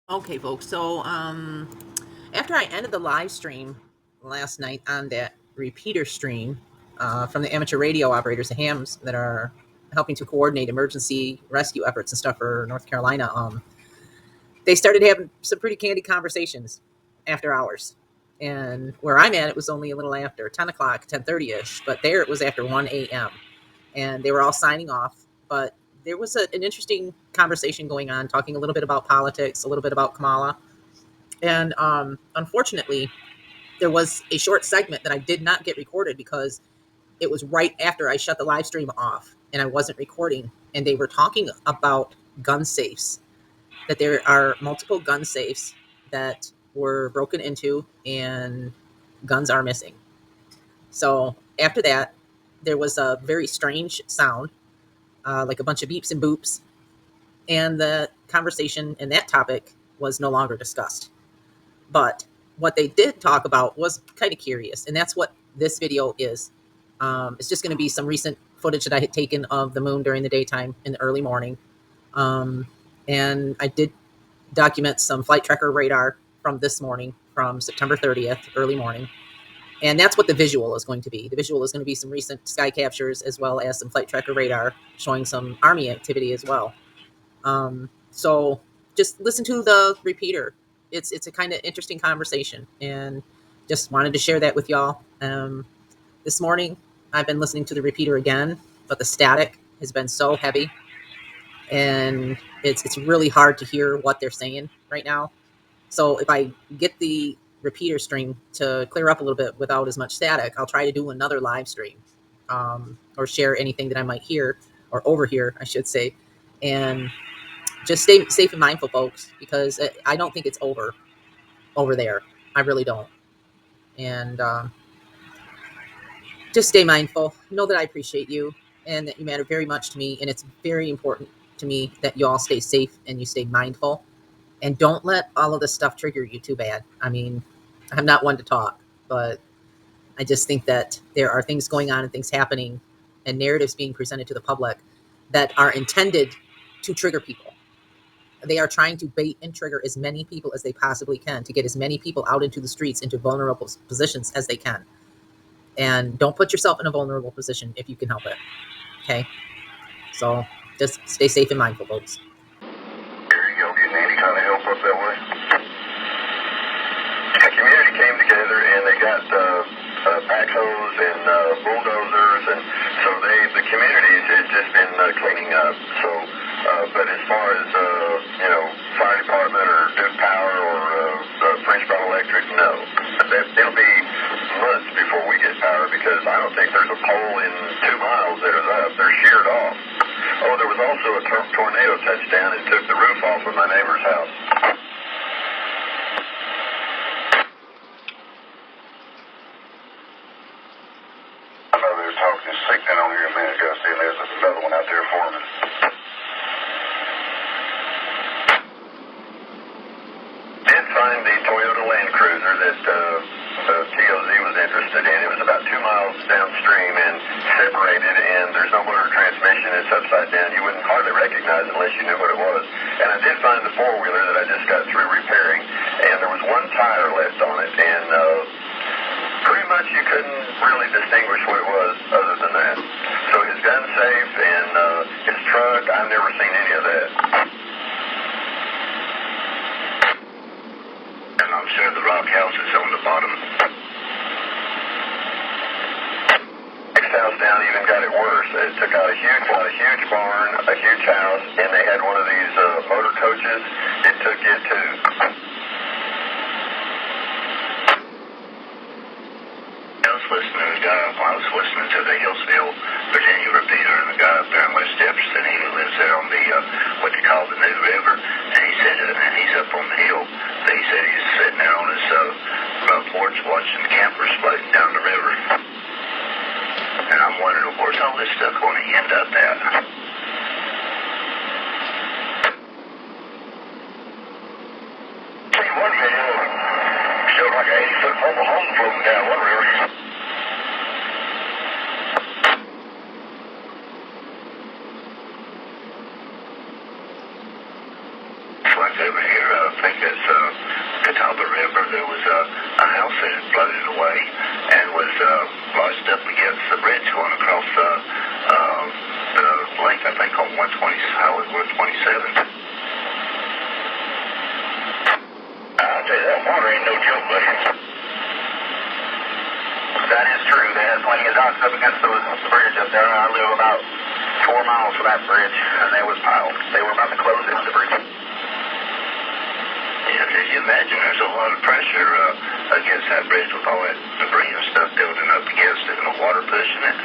Okay, folks. So, after I ended the live stream last night on that repeater stream from the amateur radio operators, the hams that are helping to coordinate emergency rescue efforts and stuff for North Carolina, they started having some pretty candid conversations after hours. And where I'm at, it was only a little after 10 o'clock, 10:30 ish, but there it was after 1 a.m. And they were all signing off. But there was an interesting conversation going on, talking a little bit about politics, a little bit about Kamala, and unfortunately, there was a short segment that I did not get recorded because it was right after I shut the live stream off and I wasn't recording. And they were talking about gun safes, that there are multiple gun safes that were broken into and guns are missing. So after that, there was a very strange sound, like a bunch of beeps and boops. And the conversation and that topic was no longer discussed. But what they did talk about was kind of curious, and that's what this video is. It's just going to be some recent footage that I had taken of the moon during the daytime in the early morning. Um, and I did document some flight tracker radar from this morning, from September 30th, early morning. And that's what the visual is going to be. The visual is going to be some recent sky captures as well as some flight tracker radar showing some Army activity as well. So just listen to the repeater. It's a kind of interesting conversation, and just wanted to share that with y'all. This morning, I've been listening to the repeater again, but the static has been so heavy, and it's really hard to hear what they're saying right now. So if I get the repeater stream to clear up a little bit without as much static, I'll try to do another live stream, or share anything that I might hear or overhear, I should say, and just stay safe and mindful, folks, because I don't think it's over there. I really don't. And just stay mindful. Know that I appreciate you and that you matter very much to me. And it's very important to me that you all stay safe and you stay mindful and don't let all of this stuff trigger you too bad. I mean, I'm not one to talk, but I just think that there are things going on and things happening and narratives being presented to the public that are intended to trigger people. They are trying to bait and trigger as many people as they possibly can to get as many people out into the streets into vulnerable positions as they can. And don't put yourself in a vulnerable position if you can help it. Okay? So just stay safe and mindful, folks. Here you go. Do you need any kind of help up that way? The community came together and they got backhoes and bulldozers, and so the community has just been cleaning up. So, but as far as fire department or Duke Power or French Bell Electric, no. It'll be months before we get power because I don't think there's a pole in 2 miles that is up. They're sheared off. Oh, there was also a tornado touched down and took the roof off of my neighbor's house. I know they were talking to Signet on here a minute ago, seeing there's another one out there for me. Did find the Toyota Land Cruiser that TOZ was interested in. It was about 2 miles downstream and separated, and there's no motor transmission. It's upside down. You wouldn't hardly recognize it unless you knew what it was. And I did find the four-wheeler that I just got through repairing, and there was one tire left on it, and pretty much you couldn't really distinguish what it was other than that. So his gun's safe, and his truck, I've never seen any of that. And I'm sure the rock house is on the bottom. Next house down even got it worse. It took out a huge barn, a huge house, and they had one of these motor coaches. It took it too. I was listening to the Hillsville, Virginia repeater, and the guy up there in West Jefferson, he lives there on the, what they call the New River, and he said, and he's up on the hill, but he said he's sitting there on his front porch watching campers floating down the river. And I'm wondering, where's all this stuff going to end up at? See, one video showed like an 80-foot mobile home floating down one river. Over here, think it's Catawba River. There was a house that had floated away and was lodged up against the bridge going across the lake, I think, on 127. I'll tell you, that water ain't no joke, buddy. That is true. They had plenty of docks up against the bridge up there. I live about 4 miles from that bridge, and they was piled. They were about to close it, the bridge. Yeah, can you imagine? There's a lot of pressure against that bridge with all that debris and stuff building up against it and the water pushing it.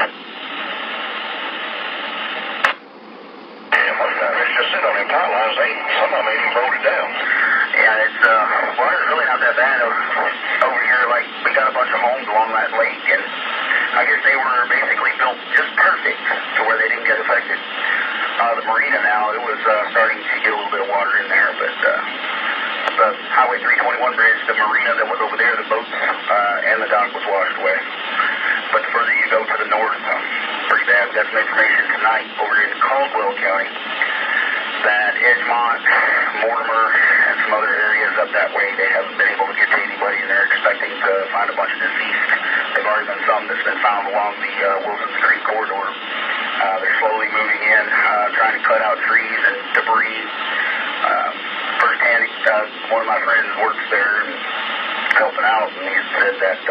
Yeah, most of that bridge just sit on them power lines. Some of them ain't even bolted down. Yeah, it's water's really not that bad over here. Like, we got a bunch of homes along that lake, and I guess they were basically built just perfect to where they didn't get affected. The marina now, it was starting to get a little bit of water in there, but the Highway 321 bridge, the marina that was over there, the boats and the dock was washed away. But the further you go to the north, pretty bad. We got some information tonight over in Caldwell County that Edgemont, Mortimer, and some other areas up that way, they haven't been able to get to anybody, and they're expecting to find a bunch of deceased. They've already been some that's been found along the Wilson's Creek corridor. They're slowly moving in, trying to cut out trees and debris. Firsthand, one of my friends works there and helping out, and he said that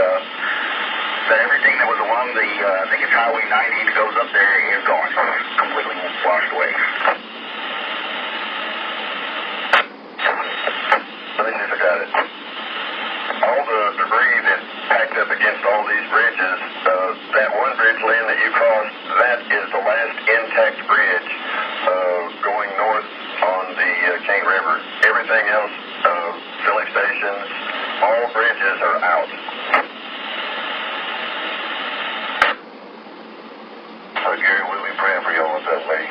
everything that was along the, I think it's Highway 90 that goes up there is gone, completely washed away. I think they forgot it. All the debris that packed up against all these bridges, that one bridge, Lynn, that you crossed, that is the last intact bridge going north on the King River. Everything else, filling stations, all bridges are out. So, Gary, we'll be praying for y'all up that way.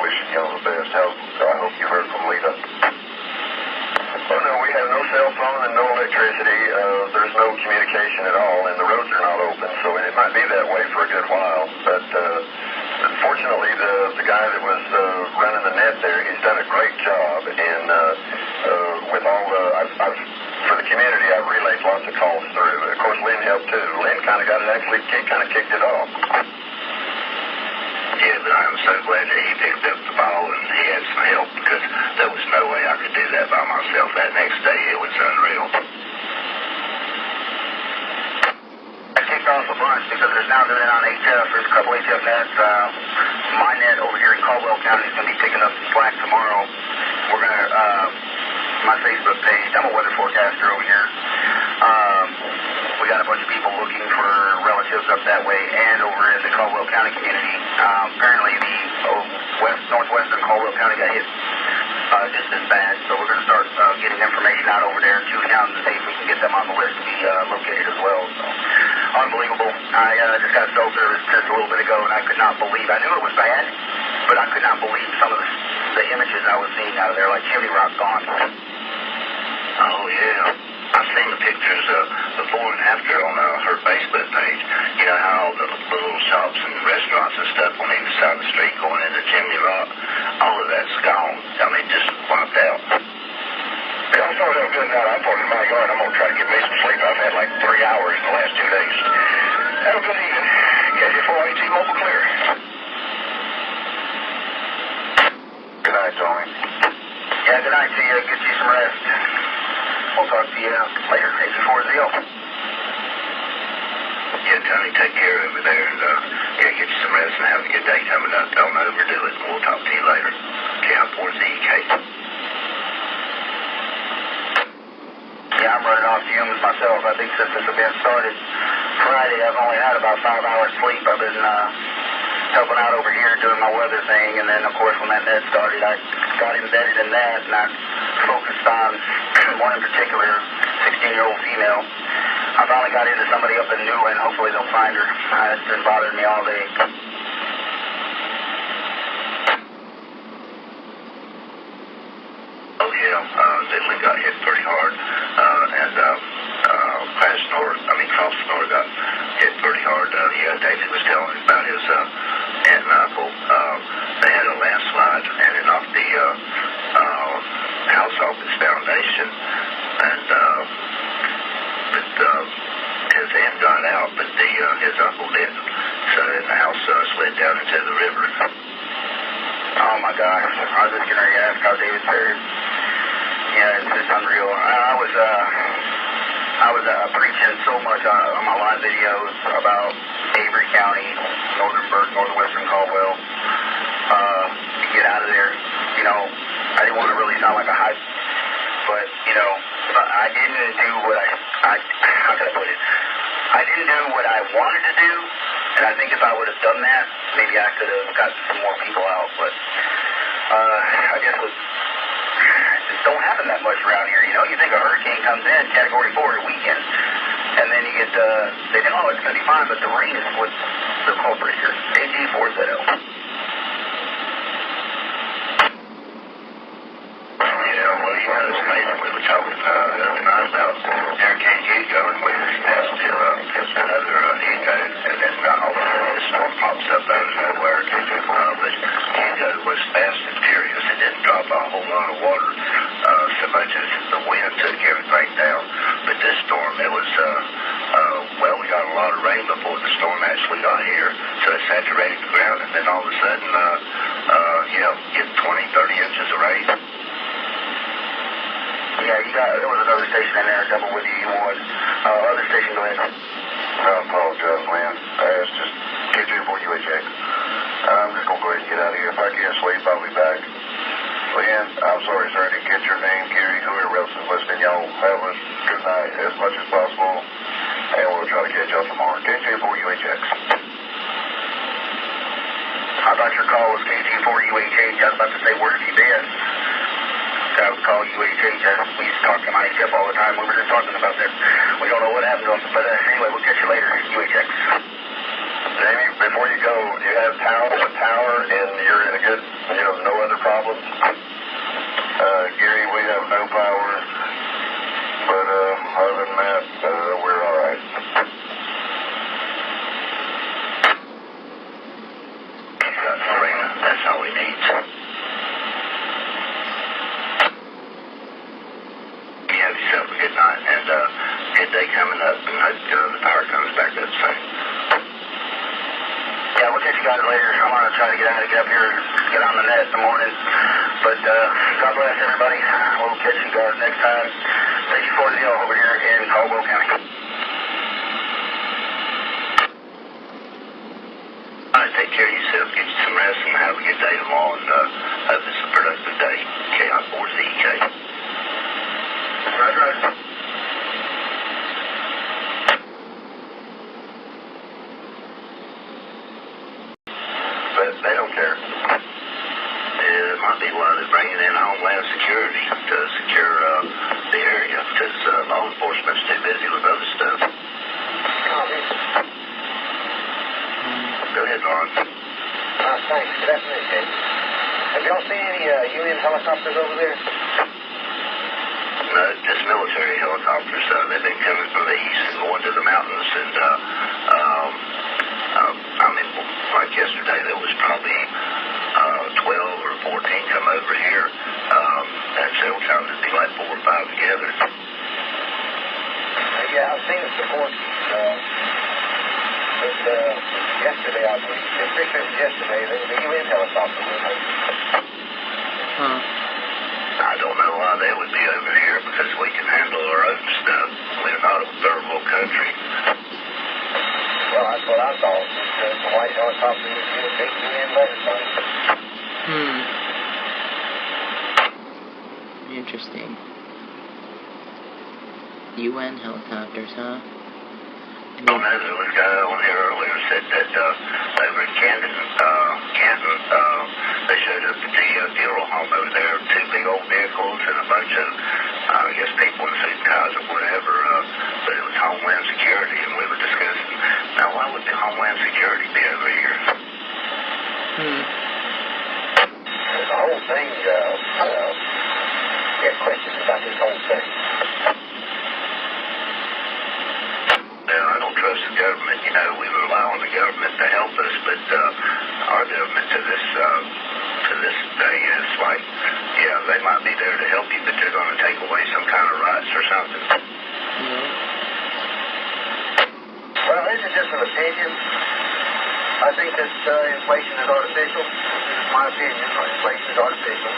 Wishing y'all the best. I hope you heard from Lita. Oh, no, we have no cell phone and no electricity. There's no communication at all, and the roads are not open, so it might be that way for a good while. But fortunately, the guy that was running the net there, he's done a great job. And with all for the community, I've relayed lots of calls through. Of course, Lynn helped too. Lynn kind of got it, actually kind of kicked it off. Yeah, but I'm so glad that he picked up the ball and he had some help, because there was no way I could do that by myself that next day. It was unreal. I kicked off a bunch because there's now going on HF. There's a couple HF nets. My net over here in Caldwell County is going to be picking up some slack tomorrow. We're going to, my Facebook page, I'm a weather forecaster over here. We got a bunch of people looking for relatives up that way and over in the Caldwell County community. Apparently the northwestern Caldwell County got hit just as bad, so we're going to start getting information out over there in two counties to see if we can get them on the list to be located as well. So, unbelievable. I just got cell service just a little bit ago, and I could not believe, I knew it was bad, but I could not believe some of the images I was seeing out of there, like chimney rock gone. Oh, yeah. I've seen the pictures before and after on her Facebook page. You know how all the little shops and restaurants and stuff on either side of the street going into Chimney Rock, all of that's gone. I mean, just wiped out. Yeah, I thought it was good night. I thought in my yard, I'm going to try to get me some sleep. I've had like 3 hours in the last 2 days. Have a good evening. Get your 4AT mobile clear. Good night, Tony. Yeah, good night to you. Get you some rest. We'll talk to you later. AC4Z. Yeah, Tony, take care over there. And, get you some rest and have a good day coming up. Don't overdo it. We'll talk to you later. K4ZK. Yeah, I'm running off fumes myself. I think since this event started Friday, I've only had about 5 hours sleep. I've been helping out over here doing my weather thing, and then, of course, when that net started, I got embedded in that, and I focused on one in particular, 16-year-old female. I finally got into somebody up in Newland. Hopefully they'll find her. It's been bothering me all day. Oh, yeah. Zitland got hit pretty hard, and Crossnor got hit pretty hard. David was telling us about his aunt and uncle. They had a landslide, and it knocked the house off its foundation, and his hand got out, but his uncle didn't. So the house slid down into the river. Oh my gosh! I was just getting ready to ask how David's fared. Yeah, it's just unreal. I was preaching so much on my live videos about Avery County, northwestern Caldwell. To get out of there, you know, I didn't want to really sound like a hype, but you know, I didn't do what how can I put it? I didn't do what I wanted to do, and I think if I would have done that, maybe I could have gotten some more people out. But I guess it just don't happen that much around here. You know, you think a hurricane comes in, Category 4 a weekend, and then you get they think, oh, it's going to be fine, but the rain is what's the culprit here. AG4ZL. It's amazing. We were talking tonight about Hurricane Hugo, and we were asked to another Hugo, and then all of a sudden this storm pops up out of nowhere. But Hugo was fast and furious. It didn't drop a whole lot of water, so much as the wind took everything down. But this storm, it was, well, we got a lot of rain before the storm actually got here, so it saturated the ground, and then all of a sudden, get 20, 30 inches of rain. Yeah, there was another station in there, double with you, you won. Other station, go ahead. I apologize, man. It's just K24UHX. I'm just going to go ahead and get out of here. If I can't sleep, I'll be back. Lynn, I'm sorry, sir, I didn't get your name. Gary, whoever else is listening, y'all have a good night as much as possible, and we'll try to catch y'all tomorrow. KJ4UHX. I thought your call was KJ4UHH. I was about to say, where have you been? I was calling UHH. We used to talk to IHF all the time. We were just talking about that. We don't know what happened to them. But anyway, we'll catch you later, UHX. Jamie, before you go, you have power, and you're in a good, no other problems? Gary, we have no power. But other than that, we're all right. That's all we need. Have yourself a good night and good day coming up, and hope the power comes back up soon. Yeah, we'll catch you guys later. I'm going to try to get up here, get on the net in the morning. But God bless everybody. We'll catch you guys next time. Thank you for the deal over here in Caldwell County. All right, take care of yourself. Get you some rest and have a good day tomorrow. And hope it's a productive day. KI4ZK. Right. But they don't care. There might be why they're bringing in Homeland Security to secure the area, because law enforcement's too busy with other stuff. Go ahead, Lawrence. Thanks. Good afternoon, Jay. Have y'all seen any Union helicopters over there? No, just military helicopters. They've been coming from the east and going to the mountains, and like yesterday, there was probably 12 or 14 come over here, and several times it'd be like 4 or 5 together. Yeah, I've seen it before. Yesterday, I believe, the pictures yesterday, there was a UN helicopter. I don't know why they would be over here, because we can handle our own stuff. We're not a third world country. Well, that's what I thought. The white helicopter was a big UN letter. Interesting. UN helicopters, huh? Well, no, there was a guy on here earlier said that over in Candid, Canton, they showed up at the funeral home over there, 2 big old vehicles and a bunch of, I guess, people in suit and ties or whatever, but it was Homeland Security, and we were discussing, now why would the Homeland Security be over here? The whole thing, we have questions about this whole thing. I don't trust the government. We rely on the government to help us, but our government to this day is like, yeah, they might be there to help you, but they're going to take away some kind of rights or something. Yeah. Well, this is just an opinion. I think that inflation is artificial. This is my opinion. Inflation is artificial.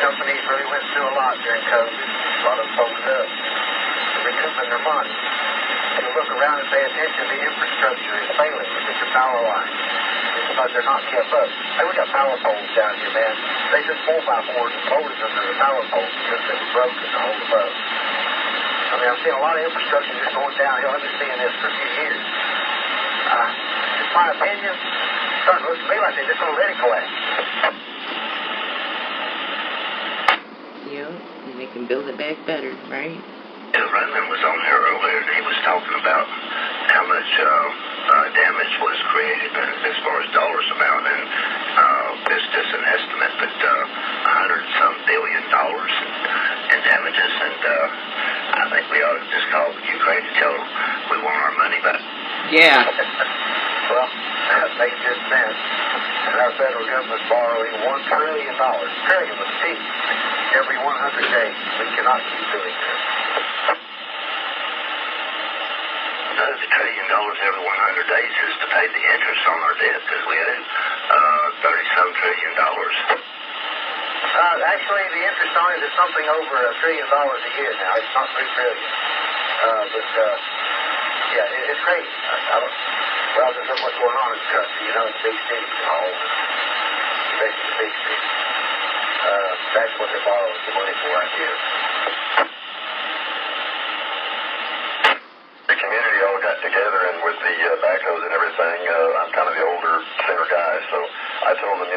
Companies really went through a lot during COVID. A lot of them folded up. They're recouping their money. If you look around and pay attention, the infrastructure is failing. Look at your power lines. It's because they're not kept up. Hey, we got power poles down here, man. They just 4x4s and bolted under the power poles because they were broken to hold above. I mean, I'm seeing a lot of infrastructure just going downhill. I've been seeing this for a few years. It's my opinion. It's starting to look to me like they're just going to let it collapse. Yeah. And they can build it back better, right? Yeah, Raymond was on there earlier, and he was talking about how much damage was created as far as dollars amount, and it's just an estimate, but $100-some billion in damages, and I think we ought to just call Ukraine to tell them we want our money back. Yeah. Well, that makes good sense. And our federal government's borrowing $1 trillion, trillion with a T, every 100 days. We cannot keep doing this. $1 trillion every 100 days is to pay the interest on our debt, because we owe $30-some trillion. Actually, the interest on it is something over $1 trillion a year now. It's not $3 trillion. Yeah, it's crazy. Well, there's so much going on in the country, you know, in big cities and all. Especially the big cities. That's what they're borrowing the money for, I guess. The community all got together, and with the backhoes and everything, I'm kind of the older singer guy, so I told them,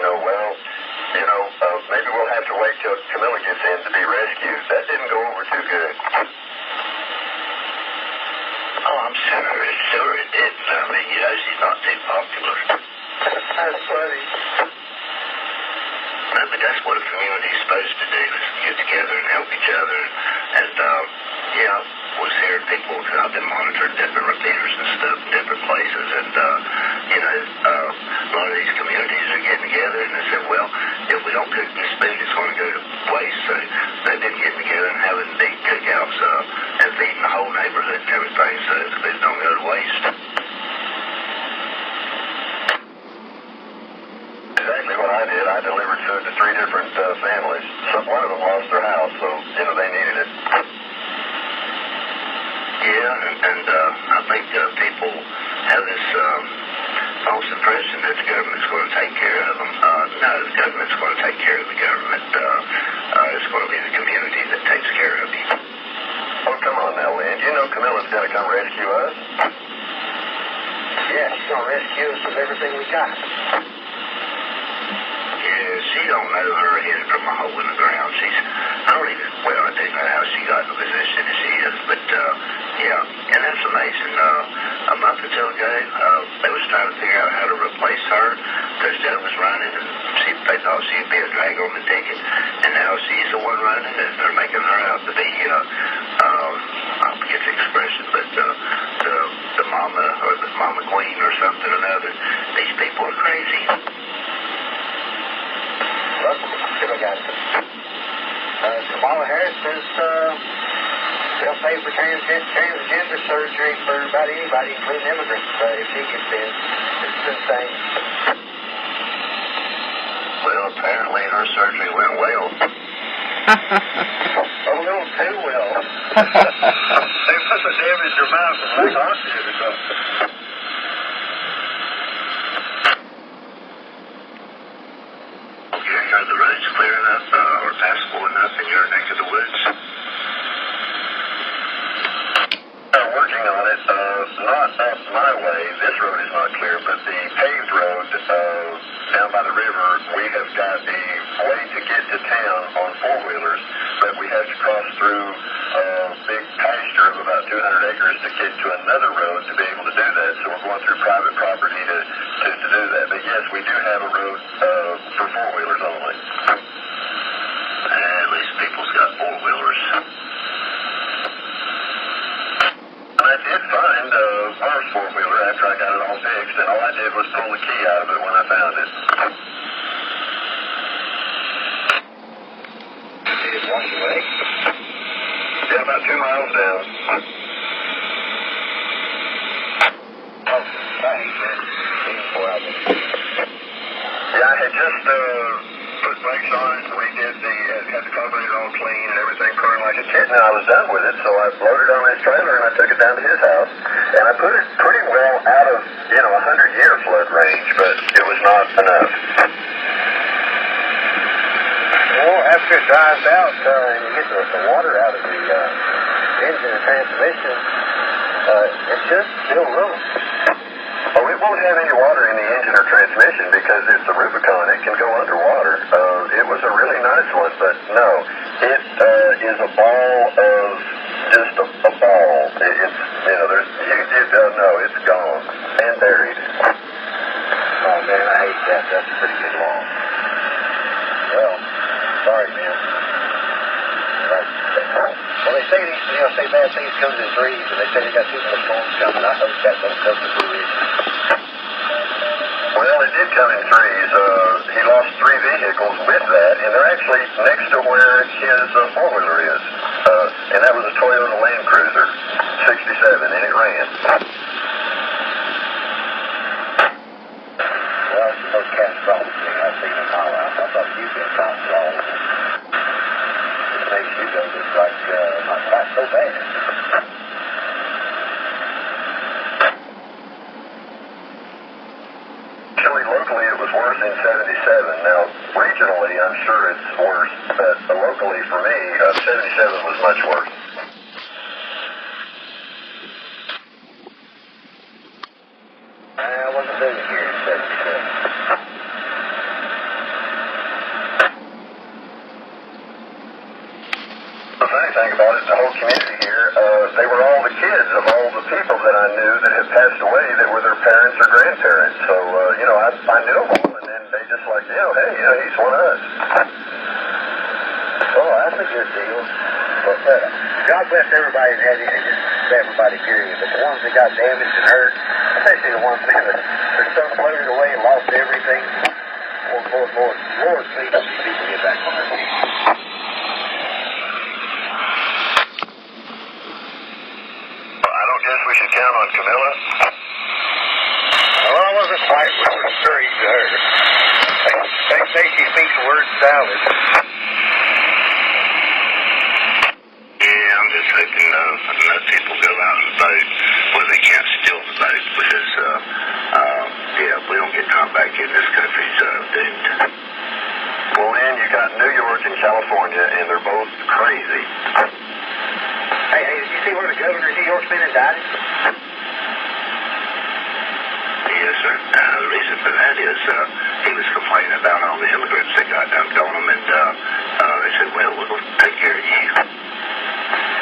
maybe we'll have to wait till Camilla gets in to be rescued. That didn't go over too good. Oh, I'm sure it didn't. I mean, she's not too popular. That's funny. But that's what a community is supposed to do, is get together and help each other. And, was hearing people, I've been monitoring different repeaters and stuff in different places, and, a lot of these communities are getting together, and they said, well, if we don't cook this food, it's going to go to waste. So they've been getting together and having big cookouts and feeding the whole neighborhood and everything, so the food don't go to waste. Exactly what I did. I delivered food to 3 different families. One of them lost their house, so, they needed it. Yeah, and I think people have this false impression that the government's going to take care of them. No, the government's going to take care of the government. It's going to be the community that takes care of you. Oh, come on now, Lynn. You know Camilla's going to come rescue us? Yeah, she's going to rescue us with everything we got. Yeah, she don't know her head from a hole in the ground. I don't know how she got in the position that she is, but, and that's amazing. A month or two ago, they was trying to figure out how to replace her, because Joe was running, and they thought she'd be a drag on the ticket, and now she's the one running, and they're making her out to be, I forget the expression, but the mama, or the mama queen, or something or another. These people are crazy. Look, I got it. Kamala Harris says they'll pay for transgender surgery for about anybody, including immigrants, if she gets in. It's insane. Well, apparently her surgery went well. A little too well. They must have damaged her mouth and like oxygen or something. Okay, are the roads clear enough or passable enough in your neck of the woods? Working on it. Not up my way. This road is not clear, but the paved road down by the river, we have got a way to get to town on 4-wheelers, but we have to cross through a big pasture of about 200 acres to get to another road to be able to do that. So we're going through private property to do that. But yes, we do have a road for 4-wheelers only. At least people's got 4-wheelers. I did find Mars 4-wheeler after I got it all fixed, and all I did was pull the key out of it when I found it. County? Yeah, about 2 miles down. Oh, I hate that. Even 4 hours. Yeah, I had just put brakes on it, and had the carburetor all clean and everything purring like a kitten, and I was done with it, so I loaded on his trailer and I took it down to his house, and I put it pretty well out of, 100-year flood range, but it was not enough. Well, after it dries out and you get the water out of the engine and transmission, it should still run. Oh, it won't have any water in the engine or transmission because it's the Rubicon. It can go underwater. It was a really nice one, but no, it is a ball of just a ball. It's gone and buried. Oh man, I hate that. That's a pretty good loss. Well, sorry, man. Well, they say say bad things come in threes, and they say they got 2 more storms coming. I hope that don't come to fruition. Well, it did come in threes. He lost 3 vehicles with that, and they're actually next to where his four-wheeler is. And that was a Toyota Land Cruiser, 67, and it ran. Well, it's the most catastrophic thing I've seen in my life. I thought you'd been found wrong. It makes you go just like, not quite so bad. Actually, locally, it was worse in 77. Now, regionally, I'm sure it's worse, but locally, for me, 77 was much worse. I wasn't living here in 77. The funny thing about it, the whole community here, they were all the kids of all the people that I knew that had passed away that were their parents or grandparents. So, I knew them all, and then they just like, hey, he's one of us. Oh, that's a good deal. But God bless everybody that had it, and just everybody period. But the ones that got damaged and hurt, especially the ones that are so floated away and lost everything, Lord, please help these people get back on their feet. I don't guess we should count on Camilla. Well, I wasn't quite sure he's her. They say she speaks words salad. Yeah, I'm just hoping enough people go out and vote. Well, they can't still vote because, if we don't get Trump back in, this country's doomed. Well, then you got New York and California, and they're both crazy. Hey, did you see where the governor of New York's been indicted? Yes, sir. The reason for that is he was complaining about all the immigrants that got dumped on him, and they said, well, we'll take care of you.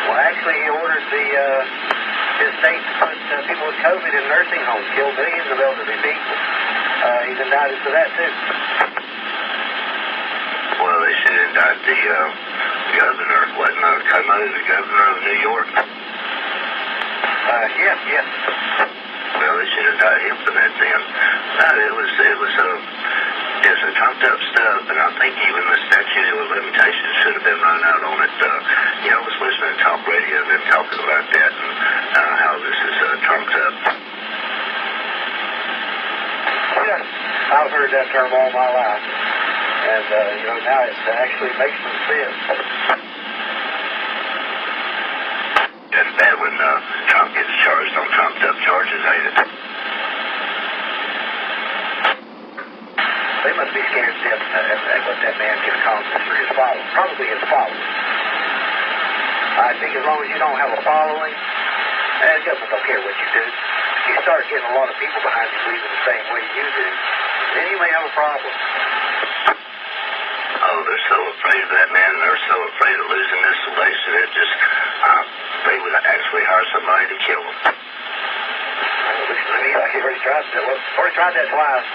Well, actually, he ordered his state to put people with COVID in nursing homes, kill millions of elderly people. He's indicted for that, too. Well, they should indict the governor, wasn't Como the governor of New York? Yes. Well, they should indict him for that then. No, it was a trumped up stuff, and I think even the statute of limitations should have been run out on it. I was listening to talk radio and them talking about that and how this is trumped up. Yeah, I've heard that term all my life. And, now it actually makes some sense. That's bad when Trump gets charged on trumped up charges, ain't it? They must be scared stiff at what that man can accomplish for his followers. Probably his followers. I think as long as you don't have a following, the government don't care what you do. If you start getting a lot of people behind you believing the same way you do, then you may have a problem. Oh, they're so afraid of that man. They're so afraid of losing this election. It just, they would actually hire somebody to kill them. Listen to me, like he already tried that. Well, already tried that twice.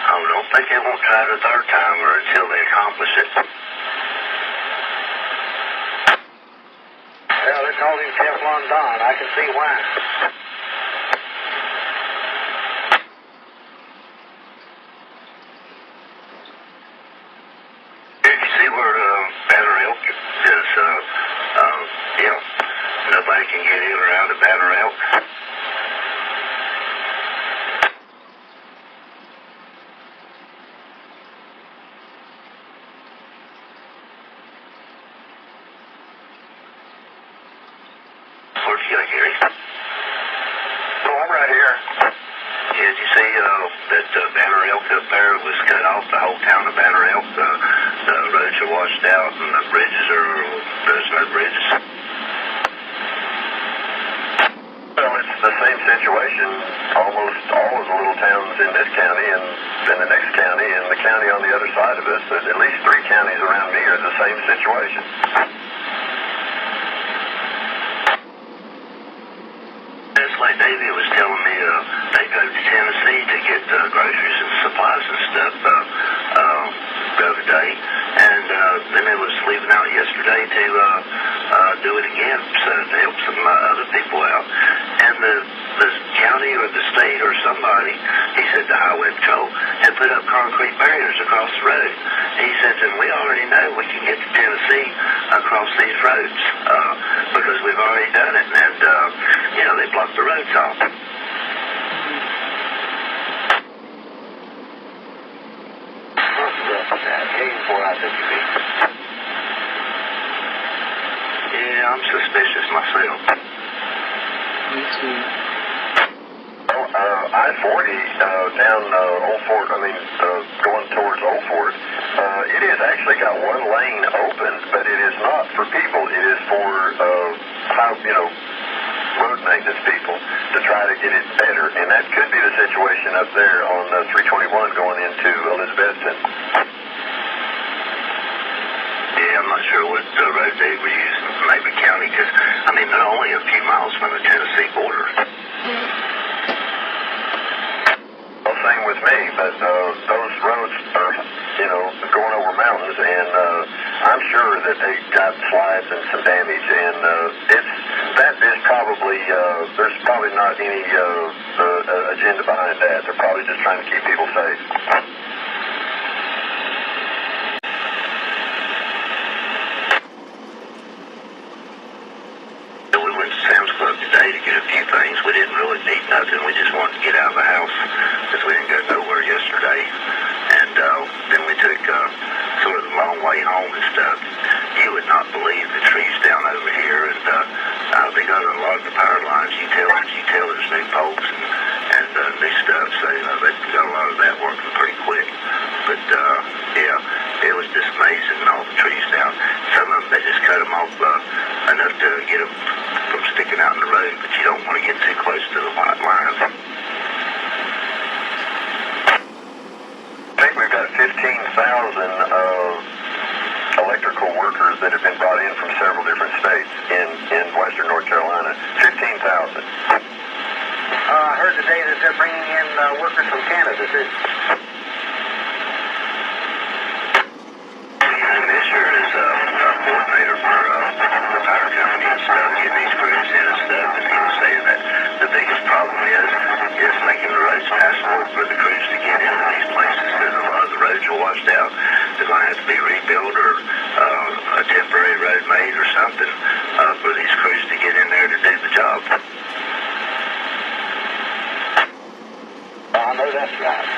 I don't think they won't try it a third time or until they accomplish it. Well, they called him Teflon Don. I can see why. You see where anybody can get in or out of Banner Elk. Where'd you go, Gary? Oh, I'm right here. Yeah, did you see that Banner Elk up there was cut off? The whole town of Banner Elk. The roads are washed out and the bridges there's no bridges. Well, it's the same situation. Almost all of the little towns in this county and in the next county and the county on the other side of us, at least 3 counties around me are the same situation. It's like Davey was telling me they go to Tennessee to get groceries and supplies and stuff the other day, and then they was leaving out yesterday to do it again to help some other people out. And the county or the state or somebody, he said the highway patrol had put up concrete barriers across the road. He said, and we already know we can get to Tennessee across these roads because we've already done it, and they blocked the roads off. Yeah, I'm suspicious myself. Me too. Well, I-40 down Old Fort, going towards Old Fort, it has actually got one lane open, but it is not for people. It is for, road maintenance people to try to get it better, and that could be the situation up there on 321 going into Elizabethton. Yeah, I'm not sure what road they were using, maybe county, because, they're only a few miles from the Tennessee border. Well, same with me, but those roads are, going over mountains, and I'm sure that they got slides and some damage, and that is probably, there's probably not any agenda behind that. They're probably just trying to keep people safe. We went to Sam's Club today to get a few things. We didn't really need nothing. We just wanted to get out of the house because we didn't go nowhere yesterday. And then we took sort of the long way home and stuff. You would not believe the trees down over here, and they got a lot of the power lines. You tell there's new poles and new stuff, so they've got a lot of that working pretty quick. But it was just amazing, all the trees down. Some of them, they just cut them off enough to get them from sticking out in the road, but you don't want to get too close to the white lines. I think we've got 15,000 electrical workers that have been brought in from several different states in western North Carolina. 15,000. I heard today that they're bringing in workers from Canada, too. And this year is a coordinator for the power company and stuff, getting these crews in and stuff, and he was saying that the biggest problem is making the roads passable for the crews to get into these places, because a lot of the roads are washed out. They're going to have to be rebuilt or a temporary road made or something for these crews to get in there to do the job. I know that's right.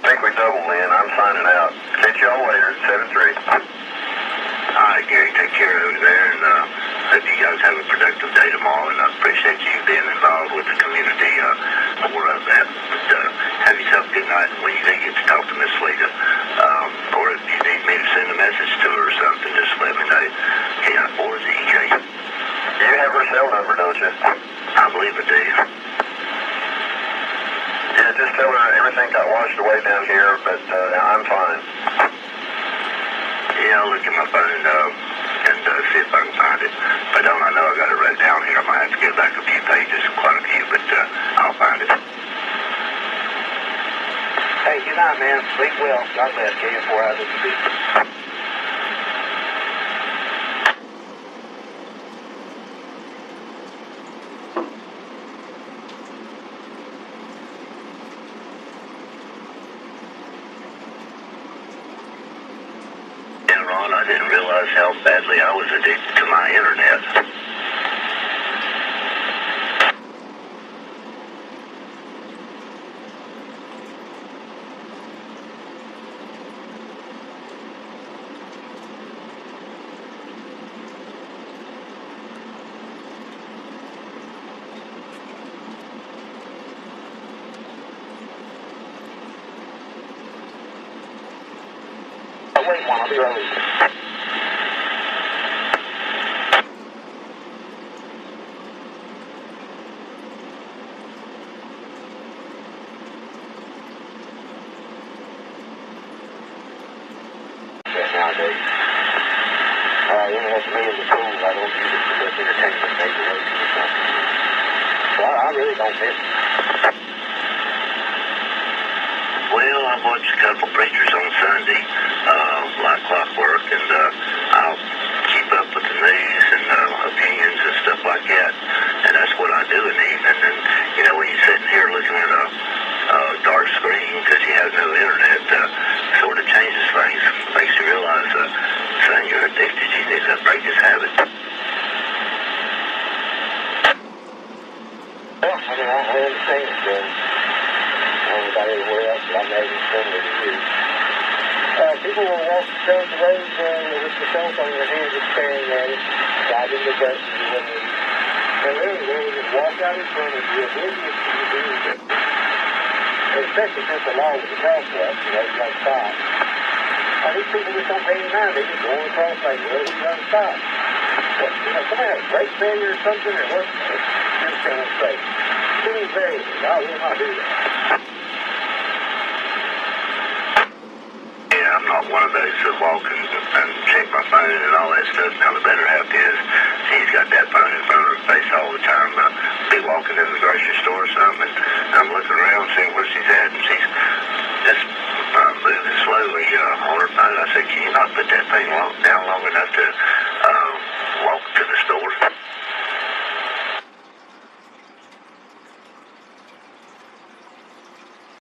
I think we doubled, Lynn. I'm signing out. Catch y'all later, 7-3. All right, Gary, take care over there, and hope you guys have a productive day tomorrow, and I appreciate you being involved with the community more of that. But have yourself a good night. When you do get to talk to Miss Lita, or if you need me to send a message to her or something, just let me know. Yeah, or is it EK? You have her cell number, don't you? I believe I do. Yeah, just tell her everything got washed away down here, but I'm fine. Yeah, I'll look at my phone and see if I can find it. If I don't, I know I got it right down here. I might have to go back a few pages, quite a few, but I'll find it. Hey, good night, man. Sleep well. God bless. Get you 4 hours at the beach. Yeah, Ron, I I didn't realize how badly I was addicted to my internet. Wait one, I'll be right with you. Nowadays, internet to me is a tool. I don't use it for just entertainment, maybe waste or something. So I really don't miss it. Well, I watch a couple preachers on Sunday, like clockwork, and I'll keep up with the news and opinions and stuff like that. And that's what I do in the evening. And, you know, when you're sitting here looking at a dark screen because you have no internet, sort of changes things. Makes you realize, son, you're addicted. You need to break this habit. Well, I mean, I understand about everywhere else that I'm having similar to you. People will walk down the road with the cell phone in their hand, just staring at it, driving the bus, and really, they will just walk out in front of you, oblivious to you doing it. Especially since the law was a crosswalk, you know, you got to stop. These people just don't pay any mind. They just go across like, well, we got to stop. What, you know, somebody has a brake failure or something, or what? Just kind of say, too many variables. I will not do that. I'm not one of those that walk and check my phone and all that stuff. Now, the better half is she's got that phone in front of her face all the time. Be walking in the grocery store or something, and I'm looking around seeing where she's at, and she's